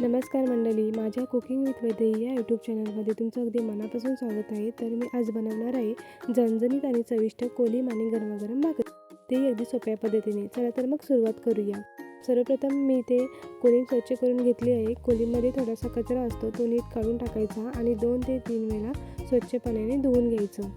नमस्कार मंडळी, माझ्या कुकिंग विथ वैदेही या यूट्यूब चॅनलमध्ये तुमचं अगदी मनापासून स्वागत आहे। तर मी आज बनवणार आहे झणझणीत आणि चविष्ट कोलीम आणि गरमागरम भाकरी, ते अगदी सोप्या पद्धतीने। चला तर मग सुरुवात करूया। सर्वप्रथम मी ते कोलीम स्वच्छ करून घेतली आहे। कोलीममध्ये थोडासा कचरा असतो, तो नीट काढून टाकायचा आणि 2 ते 3 वेळा स्वच्छ पाण्याने धुवून घ्यायचं।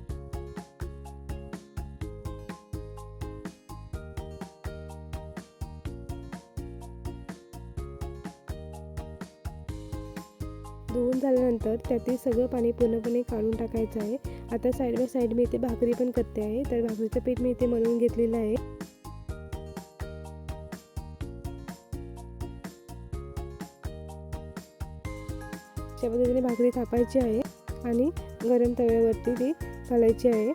धुवून झाल्यानंतर त्यातील सगळं पाणी पूर्णपणे काढून टाकायचं आहे। आता साईड बाय साईड मी इथे भाकरी पण करते आहे। तर भाकरीचं पीठ मी इथे मळून घेतलेलं आहे। अशा पद्धतीने भाकरी थापायची आहे आणि गरम तव्यावरती ती घालायची आहे।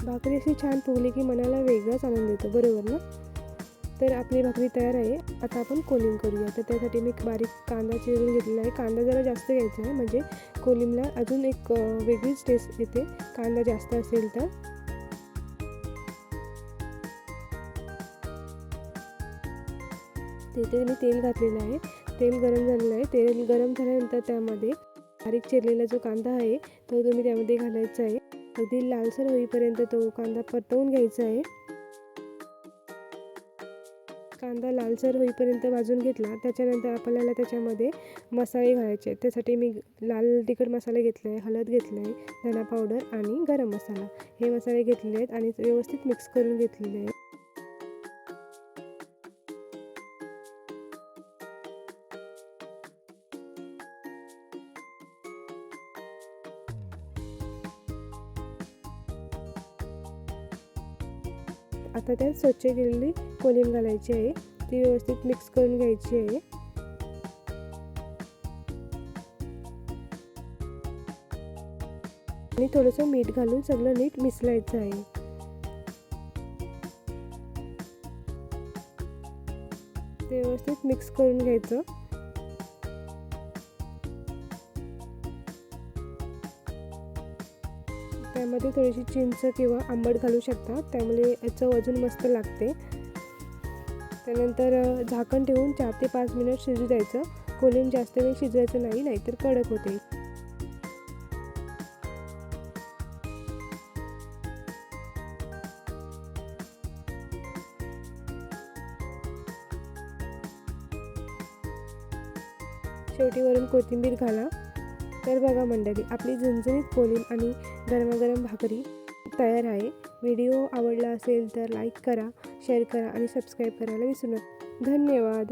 भाकरी अशी छान फुगली की मनाला वेगळाच आनंद येतो, बरोबर ना? तर आपली भाकरी तयार आहे। आता आपण कोलीम करूया। तर त्यासाठी मी बारीक कांदा चिरून घेतलेला आहे। कांदा जरा जास्त घ्यायचा आहे, म्हणजे कोलीमला अजून एक वेगळीच टेस्ट येते कांदा जास्त असेल तर। तिथे मी तेल घातलेलं आहे। तेल गरम झालेलं आहे। तेल गरम झाल्यानंतर त्यामध्ये बारीक चिरलेला जो कांदा आहे तो तुम्ही त्यामध्ये घालायचा आहे। अगदी लालसर होईपर्यंत तो कांदा परतवून घ्यायचा आहे। कांदा लालसर होईपर्यंत भाजून घेतला। त्याच्यानंतर आपल्याला त्याच्यामध्ये मसाले घालायचे। त्यासाठी मी लाल तिखट मसाला घेतला आहे, हळद घेतलं आहे, धना पावडर आणि गरम मसाला, हे मसाले घेतलेले आहेत आणि व्यवस्थित मिक्स करून घेतलेले आहे। आता त्यात स्वच्छ केलेली कोलीम घालायची आहे, ती व्यवस्थित मिक्स करून घ्यायची आहे। आणि थोडंसं मीठ घालून सगळं नीट मिसळायचं आहे। ते व्यवस्थित मिक्स करून घ्यायचं। त्यामध्ये थोडीशी चिंच किंवा आंबट घालू शकता, त्यामुळे चव अजून मस्त लागते। त्यानंतर झाकण ठेवून 4 ते 5 मिनिट शिजू द्यायचं। कोलीम जास्त वेळ शिजवायचं नाही, नाहीतर कडक होते। शेवटी वरून कोथिंबीर घाला। तर बघा मंडळी, आपली झणझणीत कोलीम आणि गरमागरम भाकरी तयार आहे। व्हिडिओ आवडला असेल तर लाईक करा, शेअर करा आणि सबस्क्राईब करायला विसरू नका। धन्यवाद।